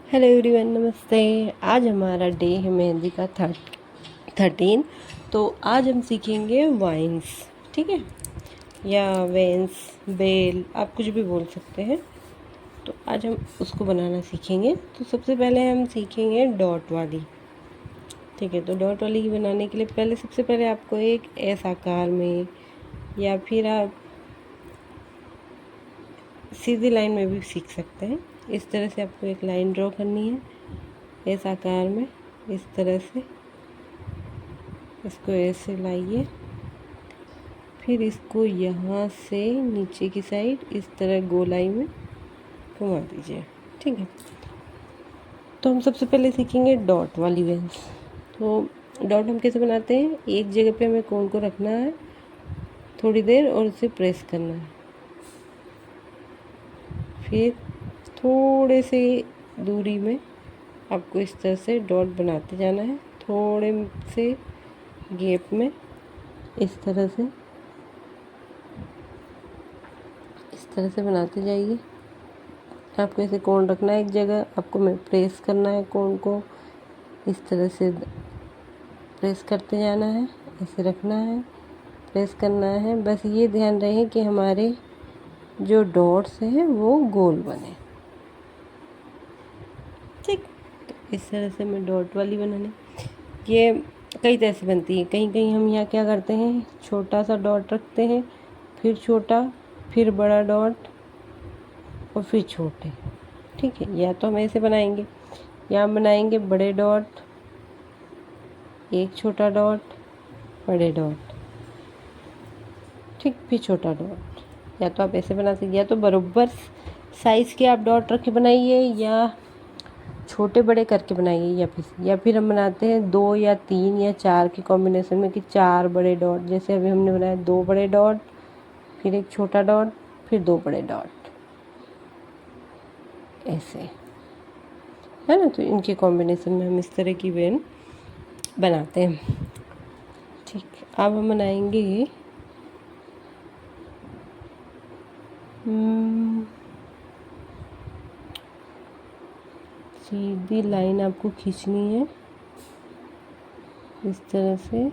Hello everyone, नमस्ते। आज हमारा डे है मेहंदी का 13। तो आज हम सीखेंगे वाइन्स, ठीक है, या वेंस, बेल, आप कुछ भी बोल सकते हैं। तो आज हम उसको बनाना सीखेंगे। तो सबसे पहले हम सीखेंगे डॉट वाली, ठीक है। तो डॉट वाली की बनाने के लिए सबसे पहले आपको एक एस आकार में या फिर आप सीधी लाइन में भी सीख सकते हैं। इस तरह से आपको एक लाइन ड्रॉ करनी है इस आकार में। इस तरह से इसको ऐसे लाइए, फिर इसको यहाँ से नीचे की साइड इस तरह गोलाई में घुमा दीजिए, ठीक है। तो हम सबसे पहले सीखेंगे डॉट वाली वेंस। तो डॉट हम कैसे बनाते हैं, एक जगह पे हमें कोन को रखना है थोड़ी देर और उसे प्रेस करना है, फिर थोड़े से दूरी में आपको इस तरह से डॉट बनाते जाना है, थोड़े से गैप में इस तरह से बनाते जाइए। आपको ऐसे कोन रखना है एक जगह, आपको प्रेस करना है कोन को, इस तरह से प्रेस करते जाना है, ऐसे रखना है, प्रेस करना है। बस ये ध्यान रहे कि हमारे जो डॉट्स हैं वो गोल बने, ठीक। तो इस तरह से मैं डॉट वाली बनाने, ये कई तरह से बनती है। कहीं कहीं हम यहाँ क्या करते हैं, छोटा सा डॉट रखते हैं, फिर छोटा, फिर बड़ा डॉट और फिर छोटे, ठीक है। या तो हम ऐसे बनाएंगे, या बनाएंगे बड़े डॉट, एक छोटा डॉट, बड़े डॉट, ठीक, फिर छोटा डॉट। या तो आप ऐसे बना सकते, या तो बराबर साइज़ के आप डॉट रख के बनाइए, या छोटे बड़े करके बनाइए, या फिर हम बनाते हैं 2 या 3 या 4 के कॉम्बिनेशन में, कि 4 बड़े डॉट। जैसे अभी हमने बनाया 2 बड़े डॉट, फिर एक छोटा डॉट, फिर 2 बड़े डॉट, ऐसे, है ना। तो इनके कॉम्बिनेशन में हम इस तरह की वेन बनाते हैं, ठीक। अब हम बनाएंगे सीधी लाइन आपको खींचनी है इस तरह से,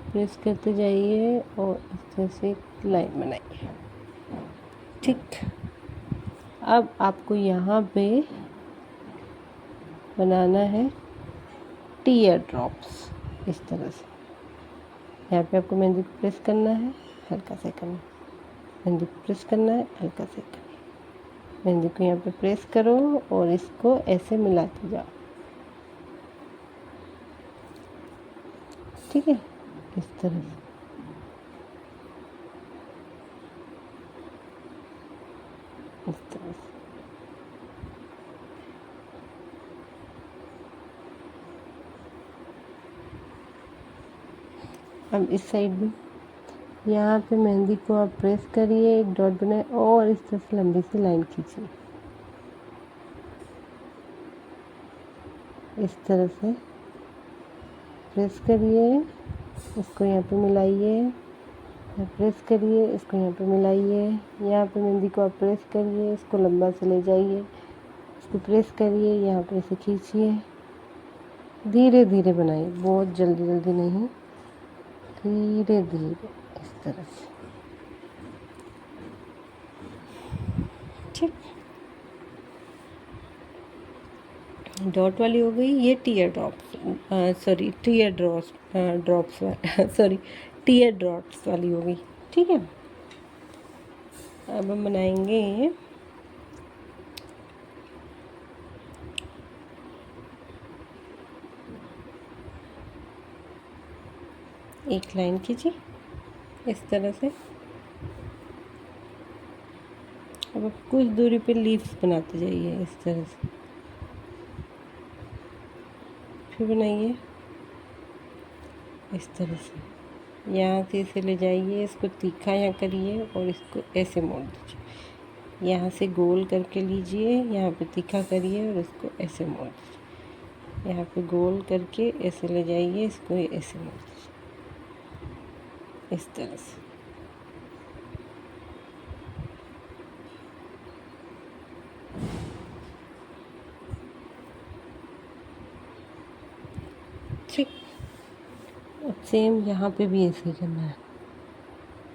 प्रेस करते जाइए और इस तरह से लाइन बनाइए, ठीक। अब आपको यहाँ पे बनाना है टीयर ड्रॉप्स, इस तरह से। यहाँ पे आपको मेहंदी को प्रेस करना है, हल्का से करना है, मेहंदी को प्रेस करना है, हल्का से करना है। मेहंदी को यहाँ पे प्रेस करो और इसको ऐसे मिलाते जाओ, ठीक है, इस तरह से। इस तरह से अब इस साइड भी यहाँ पे मेहंदी को आप प्रेस करिए, एक डॉट बनाए और इस तरह से लंबी सी लाइन खींचिए, इस तरह से प्रेस करिए, इसको यहाँ पे मिलाइए, प्रेस करिए, इसको यहाँ पे मिलाइए। यहाँ पे मेहंदी को आप प्रेस करिए, इसको लंबा से ले जाइए, इसको प्रेस करिए, यहाँ पे इसे खींचिए, धीरे धीरे बनाइए, बहुत जल्दी जल्दी नहीं, धीरे धीरे, इस तरह से, ठीक। डॉट वाली हो गई, ये tear drops, sorry tear drops sorry tear drops वाली हो गई, ठीक है। अब हम बनाएंगे एक लाइन खींची इस तरह से। अब आप कुछ दूरी पे लीव्स बनाते जाइए इस तरह से, फिर बनाइए इस तरह से, यहाँ से इसे ले जाइए, इसको तीखा यहाँ करिए और इसको ऐसे मोड़ दीजिए, यहाँ से गोल करके लीजिए, यहाँ पे तीखा करिए और इसको ऐसे मोड़ दीजिए, यहाँ पे गोल करके ऐसे ले जाइए, इसको ऐसे मोड़ दीजिए, इस तरह से। सेम यहाँ पे भी ऐसे ही करना है।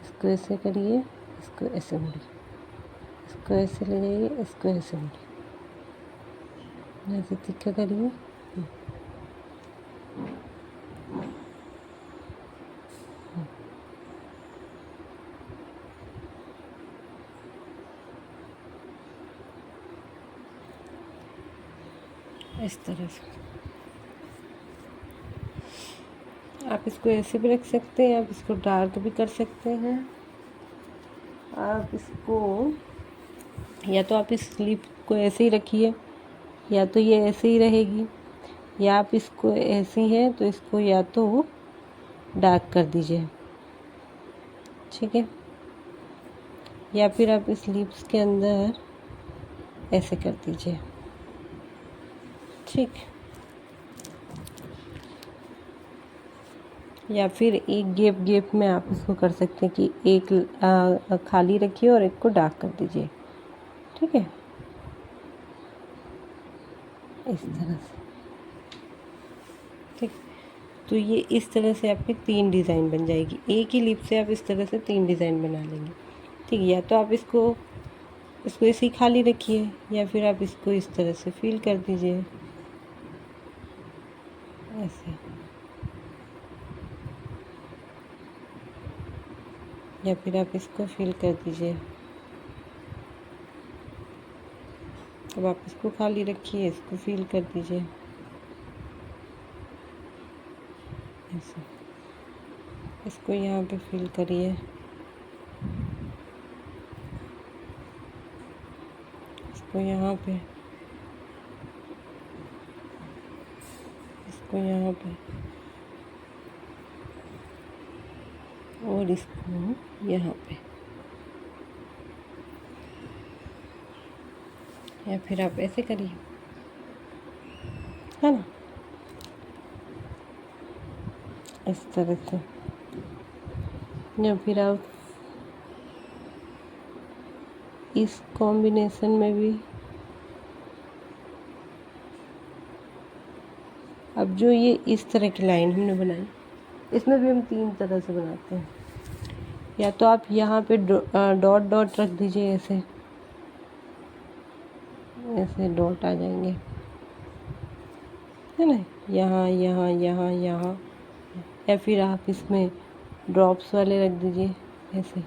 इसको ऐसे करिए, इसको ऐसे मोड़िए, इसको ऐसे ले जाइए, इसको ऐसे मोड़िए, ऐसे तिक्का करिए। इस तरह से आप इसको ऐसे भी रख सकते हैं, आप इसको डार्क भी कर सकते हैं। आप इसको या तो आप इस स्लीप को ऐसे ही रखिए, या तो ये ऐसे ही रहेगी, या आप इसको ऐसे ही है तो इसको या तो डार्क कर दीजिए, ठीक है, या फिर आप इस लिप्स के अंदर ऐसे कर दीजिए, ठीक। या फिर एक गैप में आप इसको कर सकते हैं कि एक खाली रखिए और एक को डार्क कर दीजिए, ठीक है, इस तरह से, ठीक। तो ये इस तरह से आपकी 3 डिज़ाइन बन जाएगी। एक ही लिप से आप इस तरह से 3 डिज़ाइन बना लेंगे, ठीक है। या तो आप इसको ऐसे ही खाली रखिए, या फिर आप इसको इस तरह से फिल कर दीजिए, ऐसे, या फिर आप इसको फिल कर दीजिए। अब आप इसको खाली रखिए, इसको फिल कर दीजिए, ऐसे, इसको यहाँ पे फिल करिए, इसको यहाँ पे, इसको यहाँ पे, और इसको यहाँ पे, या फिर आप ऐसे करिए, है ना, इस तरह से। या फिर आप इस कॉम्बिनेशन में भी, अब जो ये इस तरह की लाइन हमने बनाई, इसमें भी हम 3 तरह से बनाते हैं। या तो आप यहाँ पे डॉट डॉट रख दीजिए, ऐसे ऐसे डॉट आ जाएंगे, है ना, यहाँ यहाँ यहाँ यहाँ। या फिर आप इसमें ड्रॉप्स वाले रख दीजिए, ऐसे,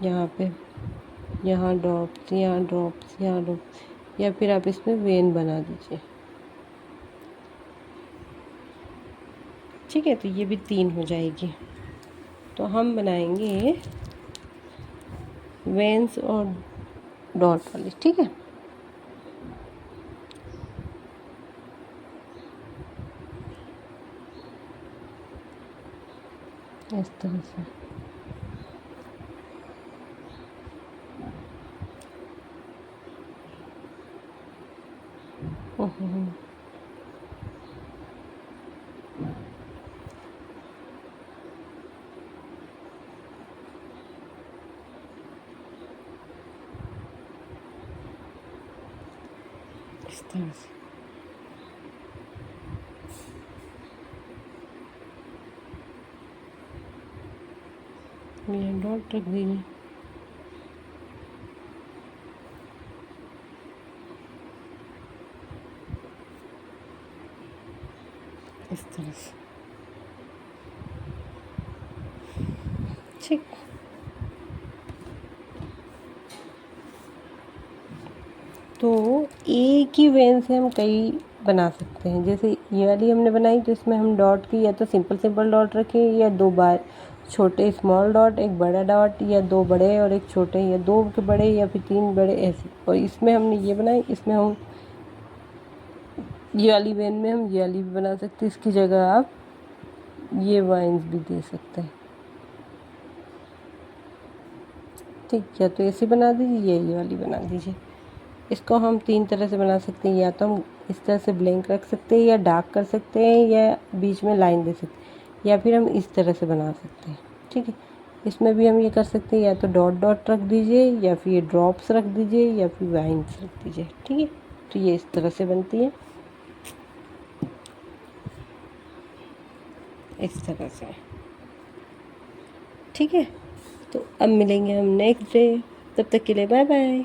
यहाँ पे, यहाँ ड्रॉप्स, यहाँ ड्रॉप्स, यहाँ ड्रॉप्स। या फिर आप इसमें वेन बना दीजिए, ठीक है। तो ये भी 3 हो जाएगी। तो हम बनाएंगे वेन्स और डॉट वाली, ठीक है। इस तरह से इस तरह से ये डॉट रख दीजिए, इस तरह से, ठीक। तो एक ही वेन से हम कई बना सकते हैं। जैसे ये वाली हमने बनाई तो इसमें हम डॉट की या तो सिंपल डॉट रखें, या 2 बार छोटे स्मॉल डॉट, एक बड़ा डॉट, या 2 बड़े और एक छोटे, या 2 के बड़े या फिर 3 बड़े, ऐसे। और इसमें हमने ये बनाई, इसमें हम ये वाली वेन में हम ये वाली भी बना सकते हैं। इसकी जगह आप ये वाइन्स भी दे सकते हैं, ठीक। या तो ऐसे बना दीजिए, या ये वाली बना दीजिए। इसको हम 3 तरह से बना सकते हैं। या तो हम इस तरह से ब्लैंक रख सकते हैं, या डार्क कर सकते हैं, या बीच में लाइन दे सकते हैं, या फिर हम इस तरह से बना सकते हैं, ठीक है। इसमें भी हम ये कर सकते हैं, या तो डॉट डॉट रख दीजिए, या फिर ड्रॉप्स रख दीजिए, या फिर वाइन्स रख दीजिए, ठीक है। तो ये इस तरह से बनती है। इस तरह से। ठीक है, तो अब मिलेंगे हम नेक्स्ट डे, तब तक के लिए बाय बाय।